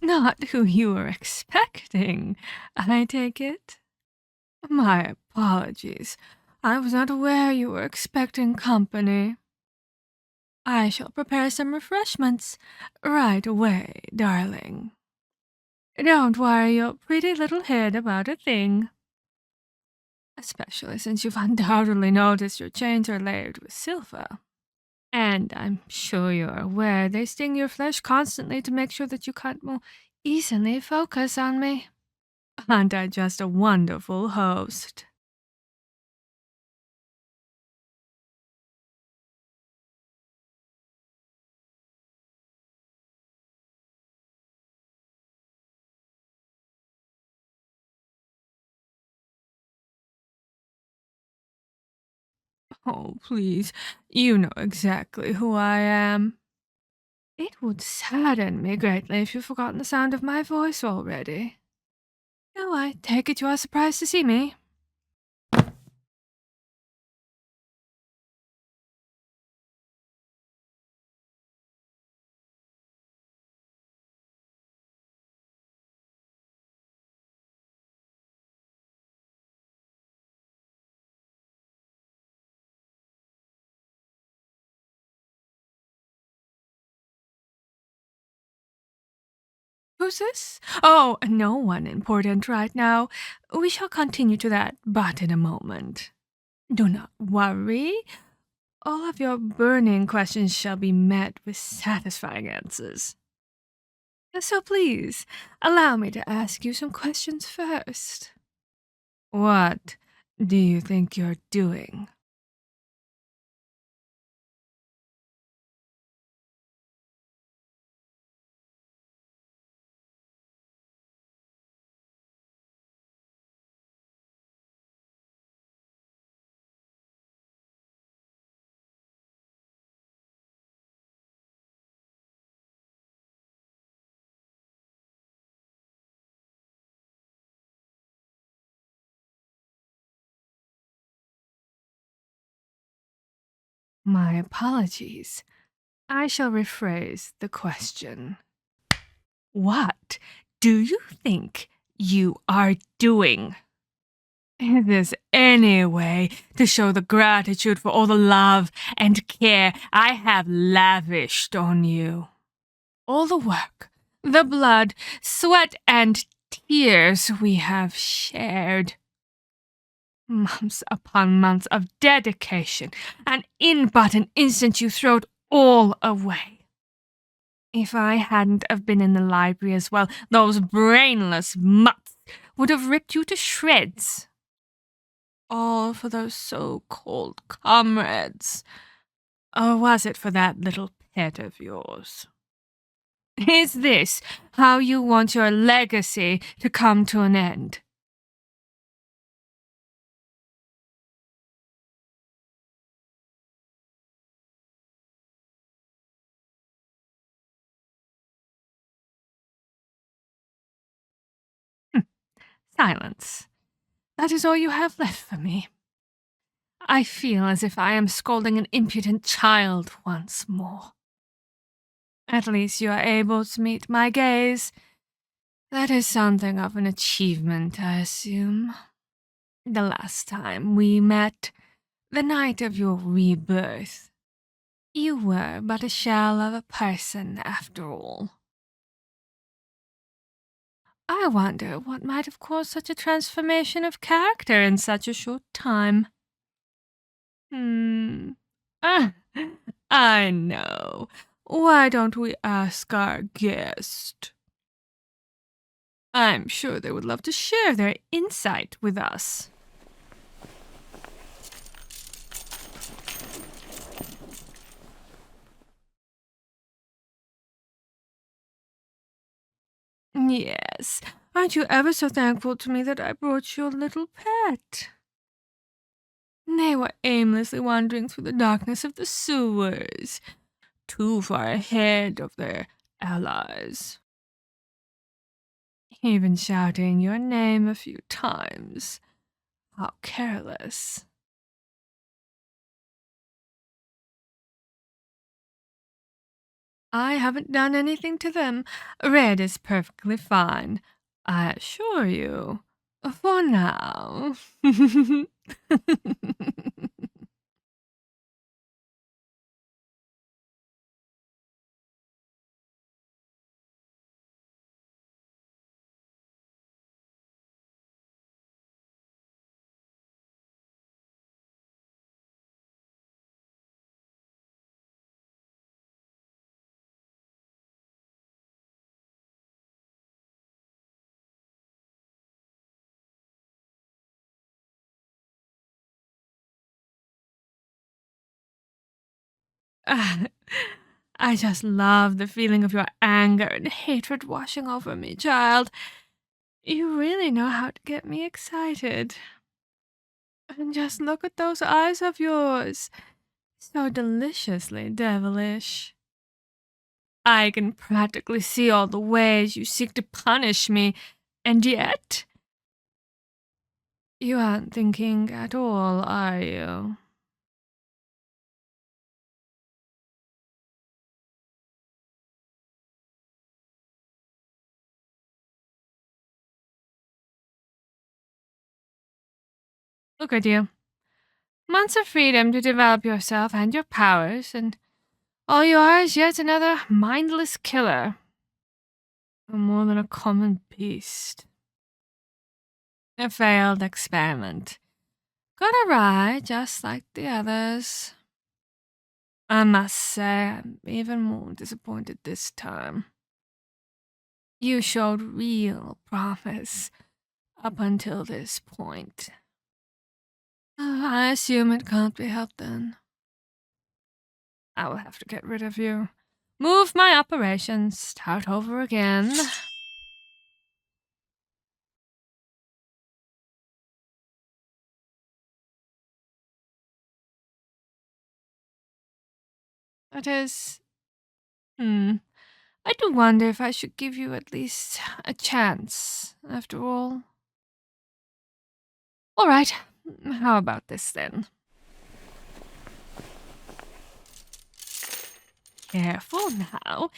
Not who you were expecting, I take it? My apologies. I was not aware you were expecting company. I shall prepare some refreshments right away, darling. Don't worry your pretty little head about a thing. Especially since you've undoubtedly noticed your chains are layered with silver. And I'm sure you're aware they sting your flesh constantly to make sure that you can't more easily focus on me. Aren't I just a wonderful host? Oh, please, you know exactly who I am. It would sadden me greatly if you've forgotten the sound of my voice already. Oh, I take it you are surprised to see me. Who's this? Oh, no one important right now. We shall continue to that, but in a moment. Do not worry. All of your burning questions shall be met with satisfying answers. So please, allow me to ask you some questions first. What do you think you're doing? My apologies. I shall rephrase the question. What do you think you are doing? Is this any way to show the gratitude for all the love and care I have lavished on you? All the work, the blood, sweat, and tears we have shared. Months upon months of dedication, and in but an instant you throw it all away. If I hadn't have been in the library as well, those brainless mutts would have ripped you to shreds. All for those so-called comrades. Or was it for that little pet of yours? Is this how you want your legacy to come to an end? Silence. That is all you have left for me. I feel as if I am scolding an impudent child once more. At least you are able to meet my gaze. That is something of an achievement, I assume. The last time we met, the night of your rebirth, you were but a shell of a person after all. I wonder what might have caused such a transformation of character in such a short time. Ah, I know. Why don't we ask our guest? I'm sure they would love to share their insight with us. Yes, aren't you ever so thankful to me that I brought you a little pet? They were aimlessly wandering through the darkness of the sewers, too far ahead of their allies. Even shouting your name a few times. How careless. I haven't done anything to them. Red is perfectly fine. I assure you. For now. I just love the feeling of your anger and hatred washing over me, child. You really know how to get me excited. And just look at those eyes of yours. So deliciously devilish. I can practically see all the ways you seek to punish me, and yet you aren't thinking at all, are you? Look at you. Months of freedom to develop yourself and your powers, and all you are is yet another mindless killer. Or more than a common beast. A failed experiment. Got awry, just like the others. I must say, I'm even more disappointed this time. You showed real promise up until this point. I assume it can't be helped then. I will have to get rid of you. Move my operations, start over again. That is... I do wonder if I should give you at least a chance, after all. All right, how about this then? Careful now.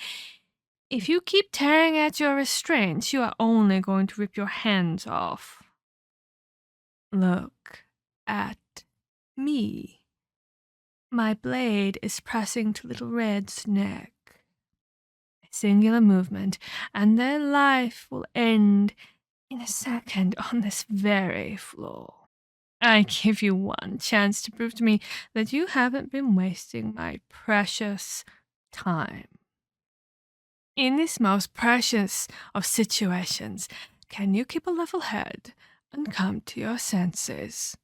If you keep tearing at your restraints, you are only going to rip your hands off. Look at me. My blade is pressing to Little Red's neck. A singular movement, and their life will end in a second on this very floor. I give you one chance to prove to me that you haven't been wasting my precious time. In this most precious of situations, can you keep a level head and come to your senses?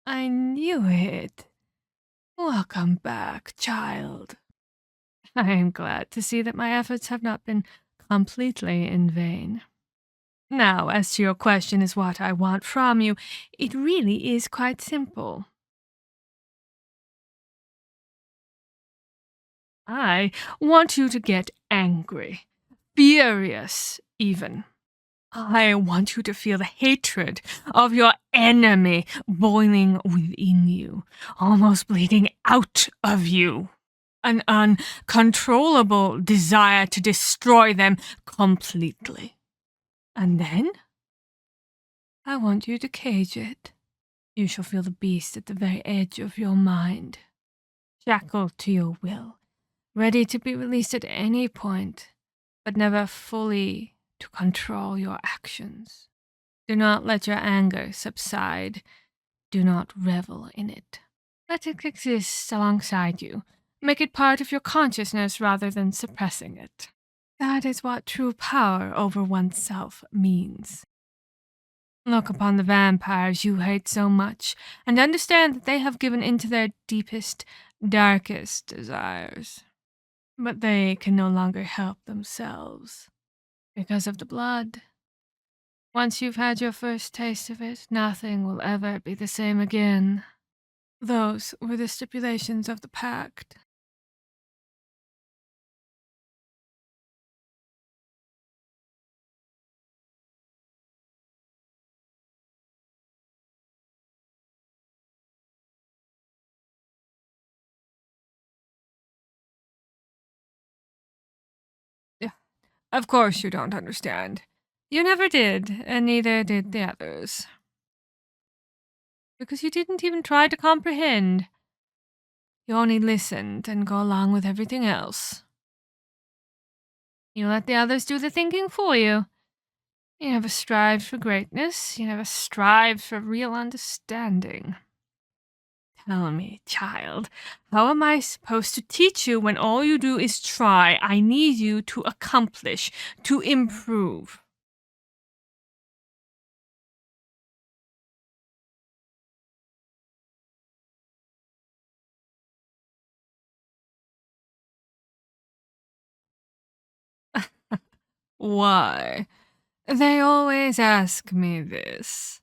I knew it. Welcome back, child. I am glad to see that my efforts have not been completely in vain. Now, as to your question is what I want from you, it really is quite simple. I want you to get angry, furious even. I want you to feel the hatred of your enemy boiling within you, almost bleeding out of you. An uncontrollable desire to destroy them completely. And then, I want you to cage it. You shall feel the beast at the very edge of your mind, shackled to your will, ready to be released at any point, but never fully to control your actions. Do not let your anger subside. Do not revel in it. Let it exist alongside you. Make it part of your consciousness rather than suppressing it. That is what true power over oneself means. Look upon the vampires you hate so much, and understand that they have given in to their deepest, darkest desires. But they can no longer help themselves because of the blood. Once you've had your first taste of it, nothing will ever be the same again. Those were the stipulations of the pact. Of course you don't understand. You never did, and neither did the others. Because you didn't even try to comprehend. You only listened and go along with everything else. You let the others do the thinking for you. You never strived for greatness. You never strived for real understanding. Tell me, child, how am I supposed to teach you when all you do is try? I need you to accomplish, to improve. Why? They always ask me this.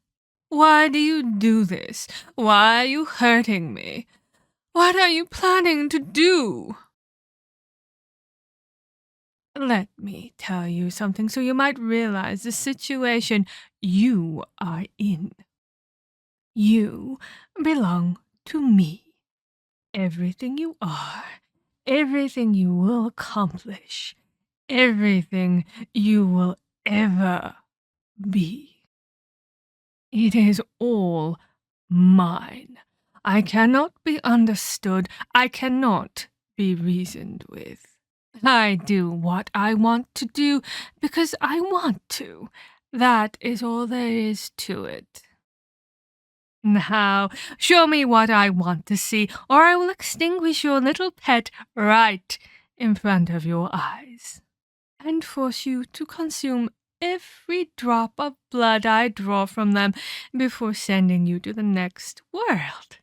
Why do you do this? Why are you hurting me? What are you planning to do? Let me tell you something so you might realize the situation you are in. You belong to me. Everything you are, everything you will accomplish, everything you will ever be. It is all mine. I cannot be understood. I cannot be reasoned with. I do what I want to do because I want to. That is all there is to it. Now, show me what I want to see, or I will extinguish your little pet right in front of your eyes, and force you to consume every drop of blood I draw from them before sending you to the next world.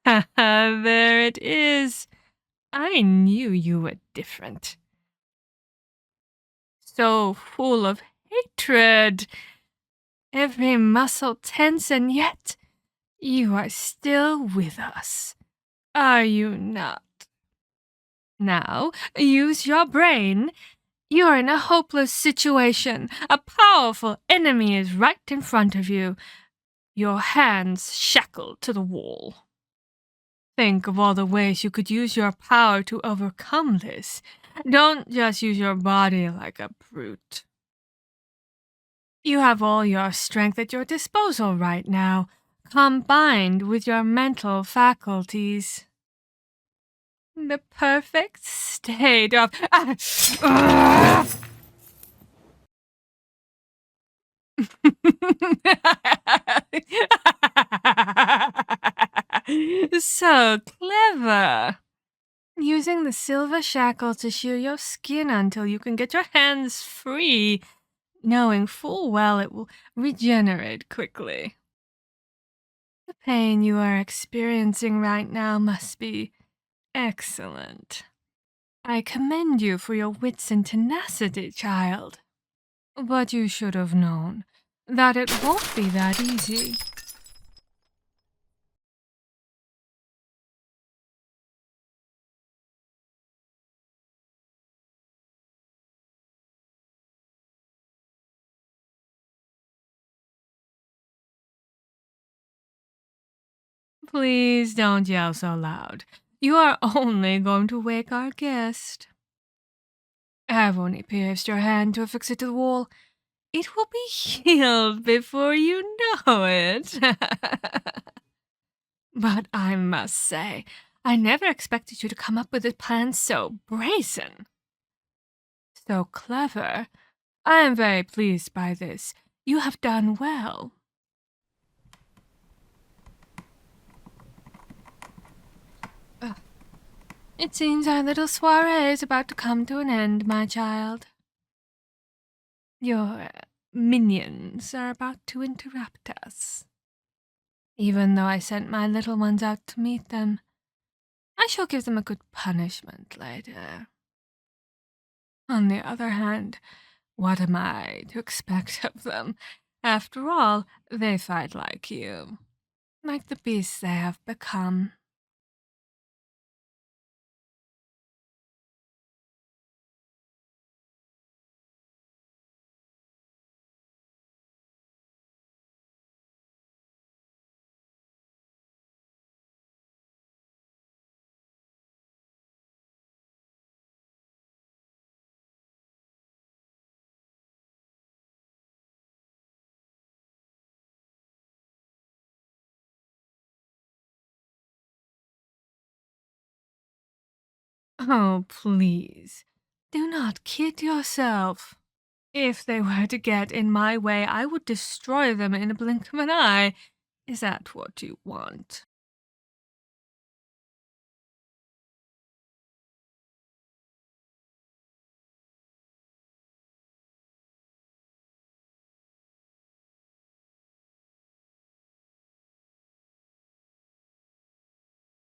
There it is. I knew you were different. So full of hatred. Every muscle tense, and yet you are still with us. Are you not? Now, use your brain. You're in a hopeless situation. A powerful enemy is right in front of you. Your hands shackled to the wall. Think of all the ways you could use your power to overcome this. Don't just use your body like a brute. You have all your strength at your disposal right now, combined with your mental faculties. The perfect state of... So clever. Using the silver shackle to shear your skin until you can get your hands free, knowing full well it will regenerate quickly. The pain you are experiencing right now must be excellent. I commend you for your wits and tenacity, child. But you should have known that it won't be that easy. Please don't yell so loud. You are only going to wake our guest. I've only pierced your hand to affix it to the wall. It will be healed before you know it. But I must say, I never expected you to come up with a plan so brazen. So clever. I am very pleased by this. You have done well. It seems our little soiree is about to come to an end, my child. Your minions are about to interrupt us. Even though I sent my little ones out to meet them, I shall give them a good punishment later. On the other hand, what am I to expect of them? After all, they fight like you, like the beasts they have become. Oh, please. Do not kid yourself. If they were to get in my way, I would destroy them in a blink of an eye. Is that what you want?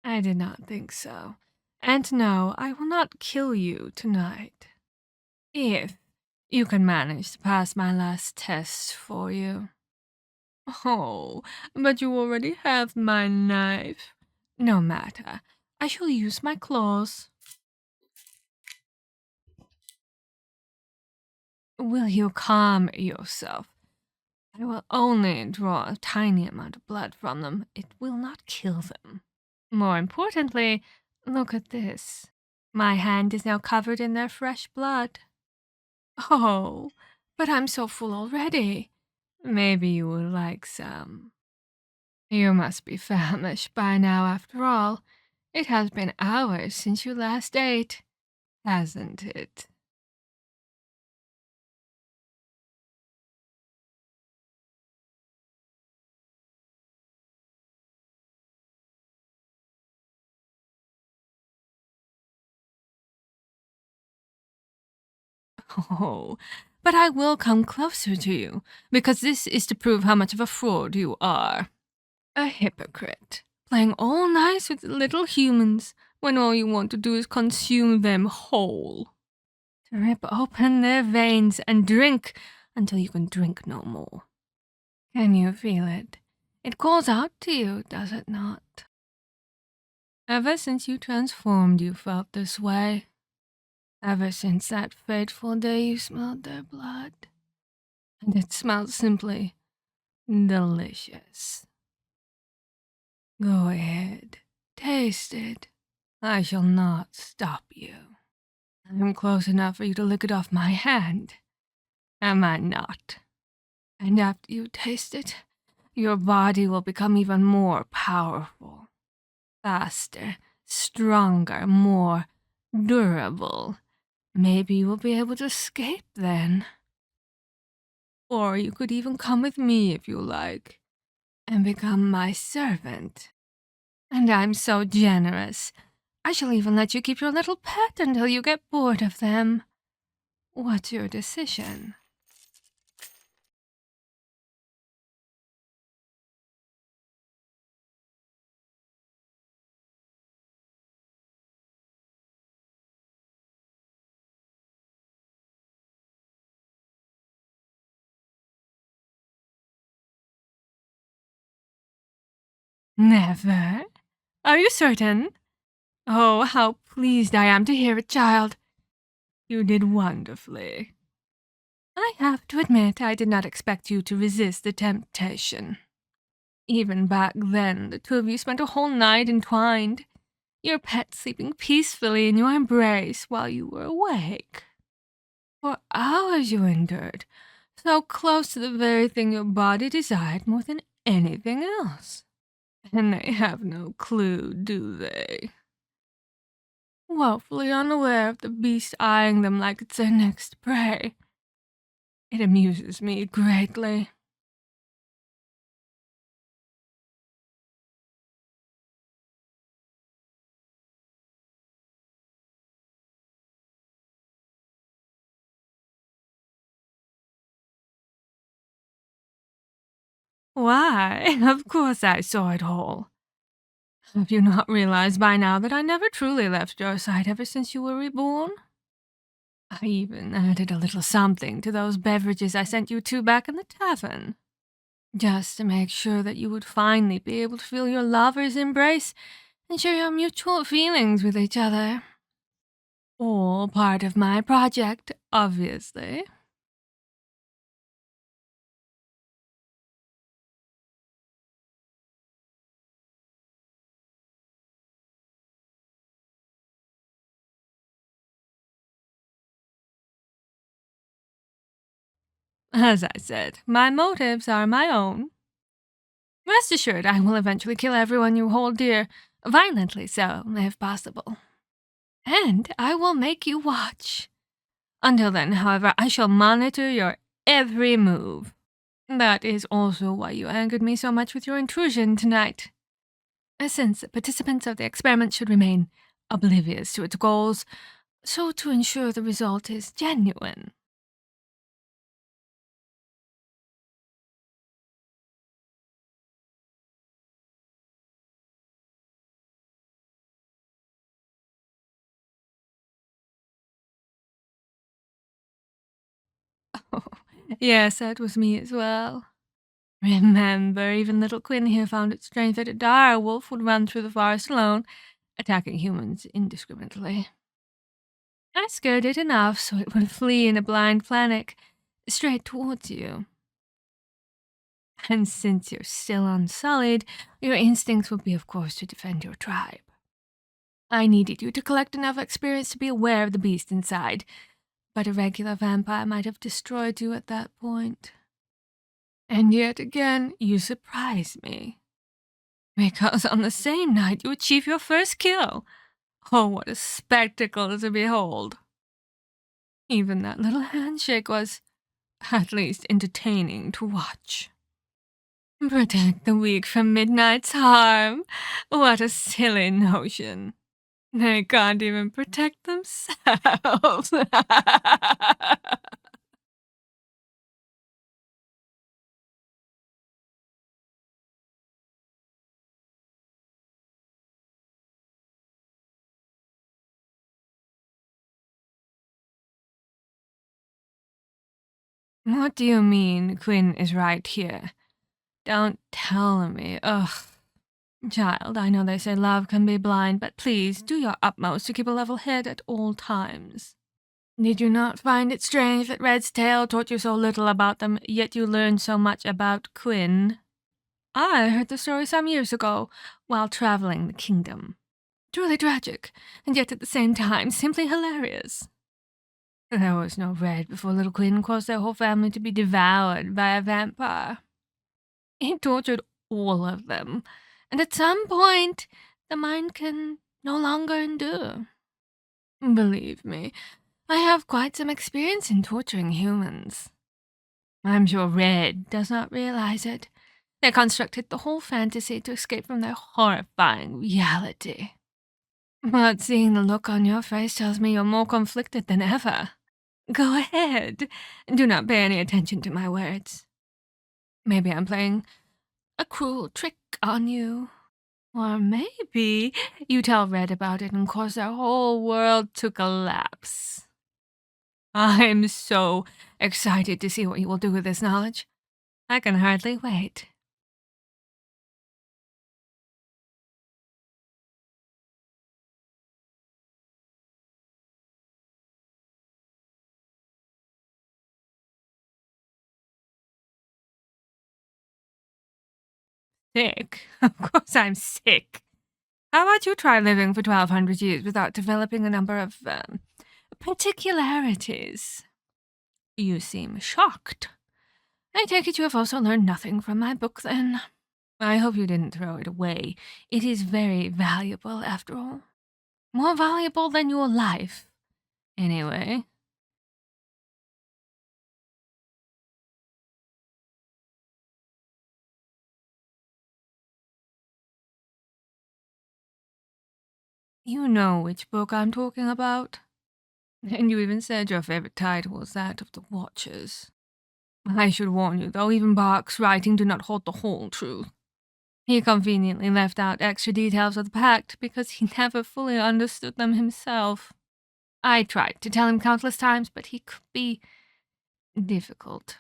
I did not think so. And no, I will not kill you tonight. If you can manage to pass my last test for you. Oh, but you already have my knife. No matter. I shall use my claws. Will you calm yourself? I will only draw a tiny amount of blood from them. It will not kill them. More importantly, look at this. My hand is now covered in their fresh blood. Oh, but I'm so full already. Maybe you would like some. You must be famished by now, after all. It has been hours since you last ate, hasn't it? Oh, but I will come closer to you, because this is to prove how much of a fraud you are. A hypocrite, playing all nice with little humans, when all you want to do is consume them whole. To rip open their veins and drink until you can drink no more. Can you feel it? It calls out to you, does it not? Ever since you transformed, you felt this way. Ever since that fateful day you smelled their blood. And it smelled simply delicious. Go ahead, taste it. I shall not stop you. I'm close enough for you to lick it off my hand. Am I not? And after you taste it, your body will become even more powerful. Faster, stronger, more durable. Maybe you will be able to escape then. Or you could even come with me if you like, and become my servant. And I'm so generous. I shall even let you keep your little pet until you get bored of them. What's your decision? Never? Are you certain? Oh, how pleased I am to hear it, child. You did wonderfully. I have to admit I did not expect you to resist the temptation. Even back then, the two of you spent a whole night entwined, your pet sleeping peacefully in your embrace while you were awake. For hours you endured, so close to the very thing your body desired more than anything else. And they have no clue, do they? Woefully unaware of the beast eyeing them like it's their next prey. It amuses me greatly. Why, of course I saw it all. Have you not realized by now that I never truly left your side ever since you were reborn? I even added a little something to those beverages I sent you two back in the tavern. Just to make sure that you would finally be able to feel your lover's embrace and share your mutual feelings with each other. All part of my project, obviously. As I said, my motives are my own. Rest assured, I will eventually kill everyone you hold dear, violently so, if possible. And I will make you watch. Until then, however, I shall monitor your every move. That is also why you angered me so much with your intrusion tonight. Since the participants of the experiment should remain oblivious to its goals, so to ensure the result is genuine. Oh, yes, that was me as well. Remember, even little Quinn here found it strange that a dire wolf would run through the forest alone, attacking humans indiscriminately. I scared it enough so it would flee in a blind panic, straight towards you. And since you're still unsullied, your instincts will be, of course, to defend your tribe. I needed you to collect enough experience to be aware of the beast inside, but a regular vampire might have destroyed you at that point. And yet again, you surprised me. Because on the same night you achieve your first kill. Oh, what a spectacle to behold. Even that little handshake was, at least, entertaining to watch. Protect the weak from midnight's harm. What a silly notion. They can't even protect themselves. What do you mean Quinn is right here? Don't tell me. Ugh. Child, I know they say love can be blind, but please do your utmost to keep a level head at all times. Did you not find it strange that Red's tale taught you so little about them, yet you learned so much about Quinn? I heard the story some years ago, while traveling the kingdom. Truly tragic, and yet at the same time simply hilarious. There was no Red before little Quinn caused their whole family to be devoured by a vampire. He tortured all of them, and at some point, the mind can no longer endure. Believe me, I have quite some experience in torturing humans. I'm sure Red does not realize it. They constructed the whole fantasy to escape from their horrifying reality. But seeing the look on your face tells me you're more conflicted than ever. Go ahead. Do not pay any attention to my words. Maybe I'm playing a cruel trick on you. Or maybe you tell Red about it and cause their whole world to collapse. I'm so excited to see what you will do with this knowledge. I can hardly wait. Sick? Of course I'm sick. How about you try living for 1,200 years without developing a number of, particularities? You seem shocked. I take it you have also learned nothing from my book, then. I hope you didn't throw it away. It is very valuable, after all. More valuable than your life. Anyway. You know which book I'm talking about. And you even said your favorite title was that of the Watchers. I should warn you, though, even Bach's writing do not hold the whole truth. He conveniently left out extra details of the pact because he never fully understood them himself. I tried to tell him countless times, but he could be difficult.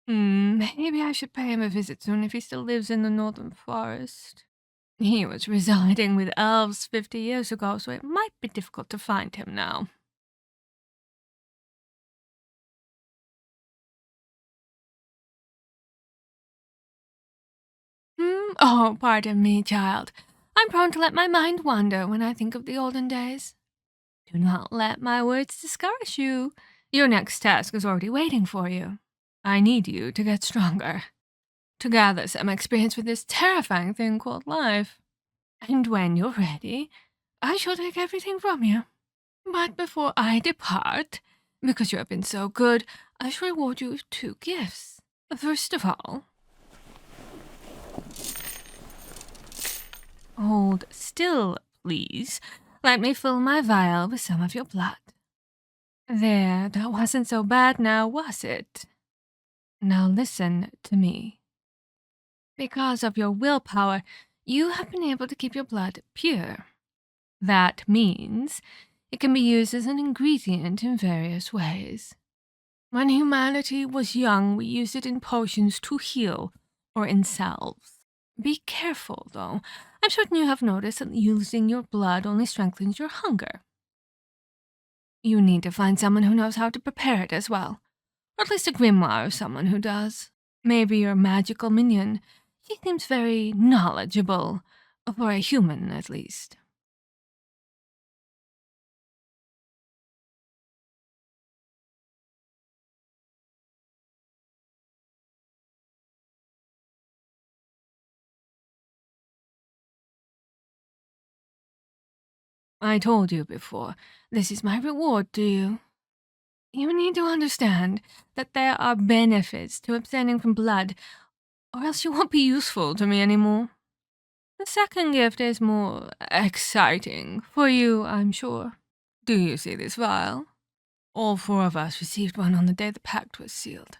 Maybe I should pay him a visit soon if he still lives in the northern forest. He was residing with elves 50 years ago, so it might be difficult to find him now. Oh, pardon me, child. I'm prone to let my mind wander when I think of the olden days. Do not let my words discourage you. Your next task is already waiting for you. I need you to get stronger, to gather some experience with this terrifying thing called life. And when you're ready, I shall take everything from you. But before I depart, because you have been so good, I shall reward you with 2 gifts. First of all, hold still, please. Let me fill my vial with some of your blood. There, that wasn't so bad now, was it? Now listen to me. Because of your willpower, you have been able to keep your blood pure. That means it can be used as an ingredient in various ways. When humanity was young, we used it in potions to heal or in salves. Be careful, though. I'm certain you have noticed that using your blood only strengthens your hunger. You need to find someone who knows how to prepare it as well. Or at least a grimoire or someone who does. Maybe your magical minion. He seems very knowledgeable. For a human, at least. I told you before, this is my reward to you. You need to understand that there are benefits to abstaining from blood, or else you won't be useful to me anymore. The second gift is more exciting for you, I'm sure. Do you see this vial? All 4 of us received one on the day the pact was sealed.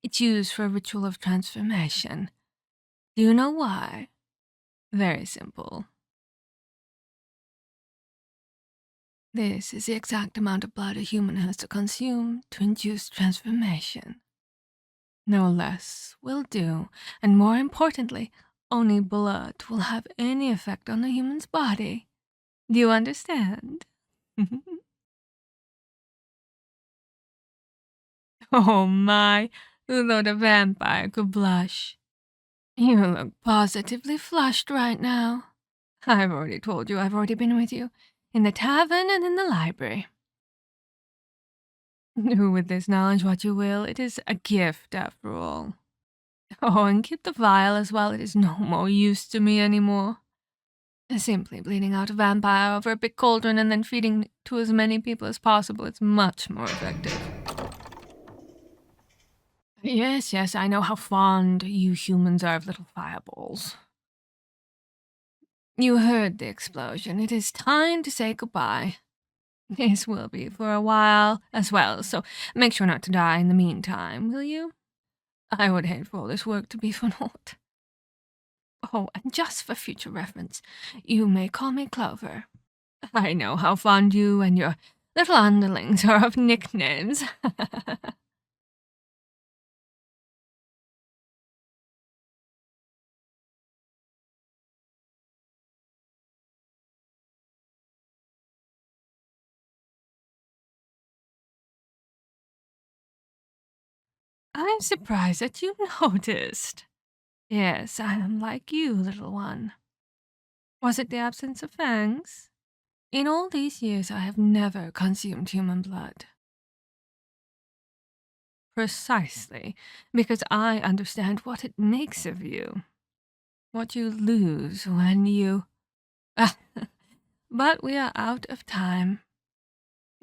It's used for a ritual of transformation. Do you know why? Very simple. This is the exact amount of blood a human has to consume to induce transformation. No less will do, and more importantly, only blood will have any effect on the human's body. Do you understand? Oh my, who thought a vampire could blush? You look positively flushed right now. I've already told you I've already been with you, in the tavern and in the library. Do with this knowledge what you will, it is a gift after all. Oh, and keep the vial as well, it is no more use to me anymore. Simply bleeding out a vampire over a big cauldron and then feeding to as many people as possible is much more effective. Yes, I know how fond you humans are of little fireballs. You heard the explosion. It is time to say goodbye. This will be for a while as well, so make sure not to die in the meantime, will you? I would hate for all this work to be for naught. Oh, and just for future reference, you may call me Clover. I know how fond you and your little underlings are of nicknames. I'm surprised that you noticed. Yes, I am like you, little one. Was it the absence of fangs? In all these years, I have never consumed human blood. Precisely, because I understand what it makes of you. What you lose when you... But we are out of time.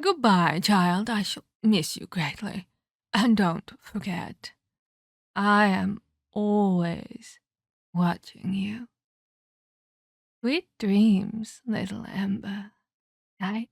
Goodbye, child. I shall miss you greatly. And don't forget, I am always watching you. Sweet dreams, little Ember. Night.